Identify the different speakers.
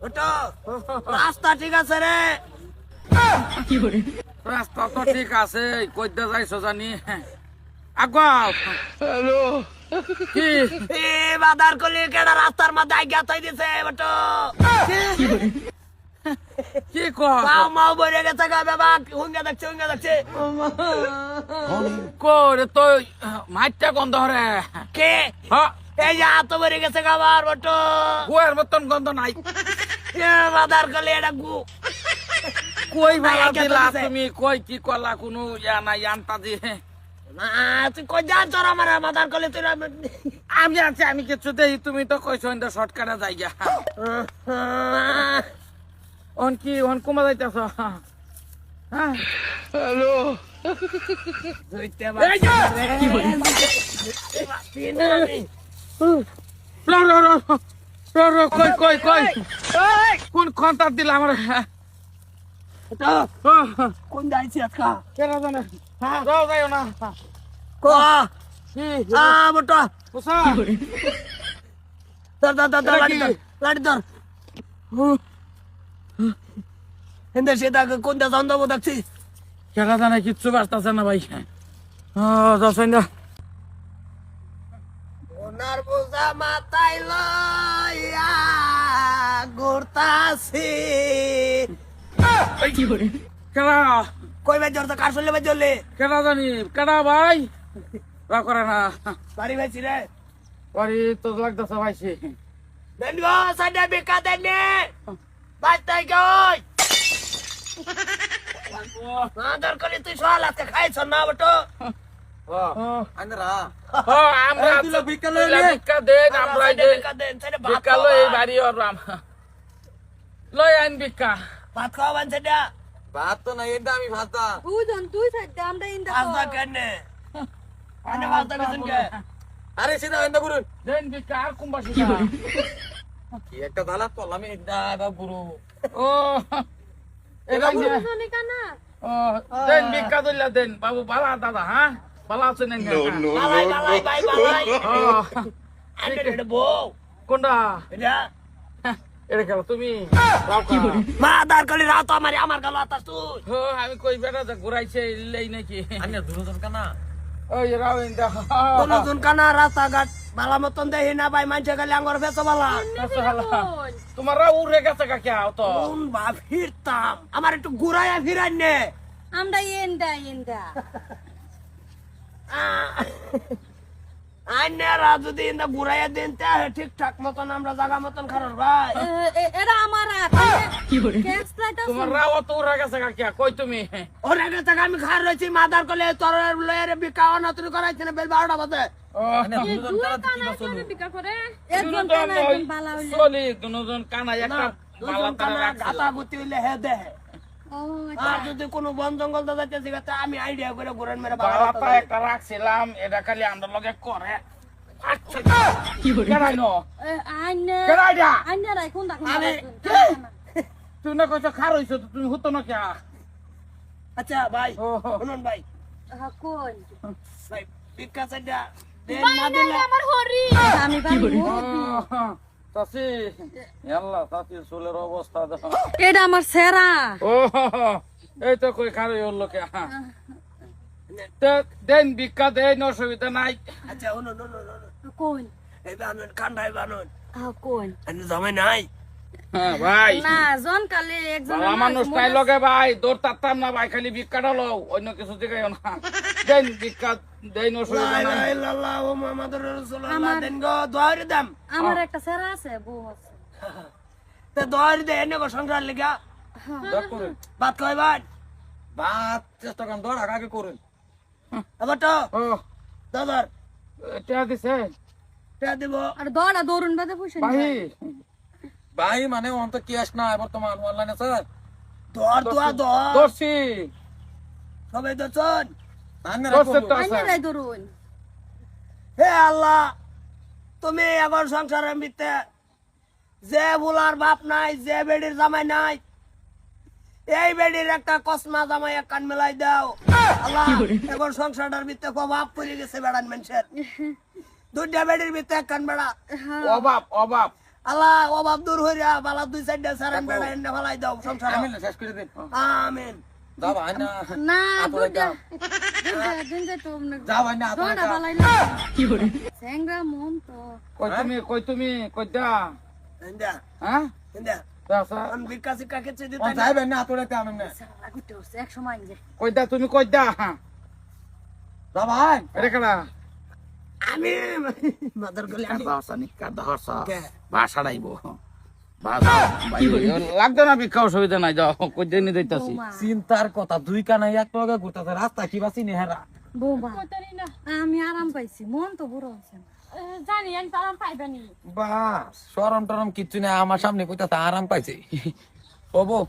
Speaker 1: ওটো রাস্তা ঠিক আছে রে?
Speaker 2: রাস্তা তো ঠিক আছে, কইতে যাইছো জানি। আগাও। হ্যালো, কি
Speaker 1: এ বাদার কলি কেডা রাস্তার মধ্যে আইগা তাই দিছে ওটো?
Speaker 2: কি কর
Speaker 1: মাও মাও বইরে গেছে গা বাবা, হুঙ্গা দেখছে।
Speaker 2: করে তো মাইটটা গন্ধ হরে।
Speaker 1: কে
Speaker 2: হ্যাঁ,
Speaker 1: এই যে হাত বইরে গেছে গা আবার ওটো?
Speaker 2: কুয়ের মতন গন্ধ নাই।
Speaker 1: এ বাদার কলি এটা গু
Speaker 2: কই ভাড়া
Speaker 1: আইগা
Speaker 2: দিলা
Speaker 1: দিছে।
Speaker 2: তুমি? কই কি করলা? কোনো ইয়া নাই আনতা দিয়ে।
Speaker 1: না তুই কই যাস তোর আমার বাদার কলি তুই
Speaker 2: আমি আছি, আমি কিছু দেই, তুমি তো কইছো ইন্দা শর্টকাটে যাইগা। অন কি অন কমা যাইতাছ? হ্যাঁ, হ্যালো।
Speaker 1: ধুইতে পারছি না রে।
Speaker 2: কই কোন খন্তার দিলা আমার?
Speaker 1: ওটো কোন যাইছি আজকা?
Speaker 2: কেনা জানে?
Speaker 1: হ্যাঁ
Speaker 2: যাও যাইও না।
Speaker 1: কো
Speaker 2: কি
Speaker 1: মোটো
Speaker 2: পোসা?
Speaker 1: ধর লাড়ি ধর হিন্দে সেটা কোন দা সন্দেহ দেখছি
Speaker 2: কেনা জানে? কিচ্ছু বাঁচতেছে না ভাই। যাচ্ছেন না।
Speaker 1: ওনার বোঝা মাথায় লইয়া ঘুরতাছি।
Speaker 2: কেনা
Speaker 1: কই ভাই জ্বর তো কার শুনলে ভাই জ্বরলে
Speaker 2: কেনা জানি? কেনা ভাই? রা করে না
Speaker 1: বাড়ি ভাইছি রে
Speaker 2: বাড়ি তো লাগতেছে ভাইছি।
Speaker 1: দেন গো সাইডে বেকা দেন নে বাঁচতাই গই না দরকার তুই সকাল আজকে খাইছ না বটো
Speaker 2: আমরা ভিক্ষা দেন, আমরা
Speaker 1: বেকা দেন সাইডে ভাত
Speaker 2: ভিক্ষা লই এই বাড়ি ওর লই আইন ভিক্ষা।
Speaker 1: ভাত খাওয়াবেন সেটা
Speaker 3: ভাত তো নাই, এটা আমি ভাতা।
Speaker 4: বুঝুন তুই থাকতে আমরা ইন্দা
Speaker 1: ভাজা কেন আনে ভাজা গেছেন কে
Speaker 3: আরে সেটা এন্ডা করুন।
Speaker 2: দেন ভিক্ষা আর কুম্বাসী।
Speaker 3: কি একটা দালাত করলাম এটা এবার গুরু।
Speaker 2: ও এটা
Speaker 4: বুঝুনি কানা
Speaker 2: দেন ভিক্ষা দিলা দেন বাবু। বালা দাদা, হ্যাঁ বালা আছেন?
Speaker 1: বালাই আনে রে বউ
Speaker 2: কোনটা
Speaker 1: এটা
Speaker 2: এটা খেলো তুমি?
Speaker 1: মা দার কলি রাত আমার গাল আতাস তুই
Speaker 2: আমি কই বেটা ঘুরাইছে লেই নাকি?
Speaker 3: আন্না দুজন কানা।
Speaker 2: ওই রাও ইন্দা
Speaker 1: কোনজন কানা রাস্তাঘাট ভালো মতন দেখি না ভাই মানুষে খালি আঙ্গর ফেসো বালা
Speaker 2: তোমার রাও উড়ে গেছে কাকিয়া তো।
Speaker 1: কোন বা ফিরতাম আমার একটু ঘুরাইয়া ফিরাই নে
Speaker 4: আমরা ইন্দা
Speaker 1: আইনারা যদি ইন্দা ঘুরাইয়া দেন তাহলে ঠিকঠাক মতন আমরা জায়গা মতন খারাপ ভাই
Speaker 4: এরা আমার কেস লাইটা
Speaker 2: তোমার রাও তো উড়ে গেছে কাকিয়া। কই তুমি?
Speaker 1: ওর আগে থেকে আমি খার রয়েছি মাদার কলে তোর লয়ের বিকাও না তুই করাইছি না বেল 12টা বাজে
Speaker 3: আন্না দুজন কানা তো কি বসলো?
Speaker 4: বিকা করে একজন কানা একজন বালা হইলে
Speaker 2: চলি দুজন কানা একটা
Speaker 1: দুজন
Speaker 2: বালা
Speaker 1: কানা
Speaker 2: তারা
Speaker 1: গাতা গুতি হইলে হে দে
Speaker 4: ও
Speaker 1: আর যদি কোনো বন জঙ্গল দাদা জিগাতে আমি আইডিয়া করে ঘুরেন মেরে
Speaker 2: বালাটা একটা রাখছিলাম, এটা খালি আমরা লগে করে। আচ্ছা কেনাই নো
Speaker 4: আইনে
Speaker 2: কেনাই দিয়া
Speaker 4: আইনে রাই কোন দেখুন
Speaker 1: আরে,
Speaker 2: তুই না কইছো খার হইছো তো তুমি হতো না কে?
Speaker 1: আচ্ছা ভাই
Speaker 2: ও
Speaker 1: শুনুন ভাই
Speaker 4: কোন
Speaker 1: ভাই ভিক্ষা চাইটা দেন না দিলে
Speaker 4: আমার হরি আমি বাড়ি
Speaker 2: তাসি আল্লাহ তাসি চুলের অবস্থা দেখো।
Speaker 4: এটা আমার সেরা
Speaker 2: ও এই তো কই খার হইল লোকে। তো দেন ভিক্ষা দেন, অসুবিধা নাই।
Speaker 1: আচ্ছা শুনুন
Speaker 4: কোন
Speaker 1: এই বানুন কান্দাই বানুন
Speaker 4: কোন
Speaker 1: আমি জমে নাই
Speaker 2: হ্যাঁ ভাই,
Speaker 4: না জন কালে একজন
Speaker 2: বাবা মানুষ নাই লগে ভাই, দৌড় তারতাম না ভাই, খালি ভিক্ষাটা লও, অন্য কিছু দিকে না। দেন ভিক্ষা দেন, অসুবিধা
Speaker 1: লা
Speaker 2: নাই।
Speaker 1: ইলাহা ইল্লাল্লাহ ওয়া মুহাম্মাদুর রাসূলুল্লাহ দেন গো দোয়ারে দাম
Speaker 4: আমার একটা সেরা আছে বউ আছে
Speaker 1: তে দোয়ারে দে এনে গো সংসার লাগা
Speaker 3: দেখ করুন।
Speaker 1: ভাত খাই ভাই
Speaker 3: ভাত চেষ্টা করেন, দর আগে করুন।
Speaker 1: আবার তো
Speaker 2: ও
Speaker 1: দাদার
Speaker 2: টিয়া দিছে
Speaker 1: তে দিব
Speaker 4: আর দড়া দৌড়ুন বাদে পয়সা
Speaker 2: ভাই।
Speaker 3: ভাই মানে অন্ত ক্যাশ না বর্তমান অনলাইন আছে।
Speaker 1: দোয়ার দোয়া দোয়ার
Speaker 2: দর্শি
Speaker 1: সবাই তো চল
Speaker 3: আন্না
Speaker 2: দর্শে তো
Speaker 4: আইনে
Speaker 2: আছে।
Speaker 4: রাই দৌড়ুন
Speaker 1: হে আল্লাহ তুমি এখন সংসারের ভিতরে যে বুলার বাপ নাই, যে বেডির জামাই নাই, এই বেডির একটা কসমা জামাই এক কান মেলাই দাও আল্লাহ। এখন সংসারটার ভিতরে প্রভাব পড়ে গেছে বেড়ান মানুষের, দুইটা বেডির ভিতরে এক কান বেড়া
Speaker 2: অভাব অভাব
Speaker 1: আল্লাহ অভাব দূর হইরা বালা 2-4টা সারান বেড়া এনে ফেলাই দাও সংসার
Speaker 3: আমি না শেষ করে দিন
Speaker 1: আমিন
Speaker 3: যাও ভাই না
Speaker 4: না
Speaker 3: আতরে
Speaker 4: দুটা
Speaker 3: দাও
Speaker 4: দিন যে তো
Speaker 3: যাও ভাই না আতরে
Speaker 4: দোড়া
Speaker 3: দাও
Speaker 4: বালাই না স্যাংরা মন তো
Speaker 2: কই তুমি কই দা
Speaker 1: এন্দা
Speaker 2: হ্যাঁ
Speaker 1: এন্দা
Speaker 2: দাসা
Speaker 1: আন বিকা সিকা কেচে
Speaker 3: ও
Speaker 1: দিতে
Speaker 3: যাই ভাই না আতরে তে আমি না
Speaker 4: গুটে উঠছে এক সময় যে
Speaker 2: কই দা তুমি কই দা
Speaker 3: যাও ভাই
Speaker 2: আরে কালা
Speaker 1: আমি মাদার গলি আমি কে?
Speaker 2: ভাষা নাইবো লাগতো না ভিক্ষা অসুবিধা নাই যাও কই দিয়ে নিয়ে দিতেছি
Speaker 4: বৌমা
Speaker 3: চিন্তার কথা দুই কানা এক লগে ঘুরতাছে রাস্তা কি বাসি নে হেরা
Speaker 4: বৌমা আমি আরাম পাইছি মন তো বুড়ো আছে
Speaker 5: জানি আমি তো আরাম পাইবানি
Speaker 3: বাস শরম টরম কিচ্ছু নাই আমার সামনে কইতাছে আরাম পাইছে ও বউ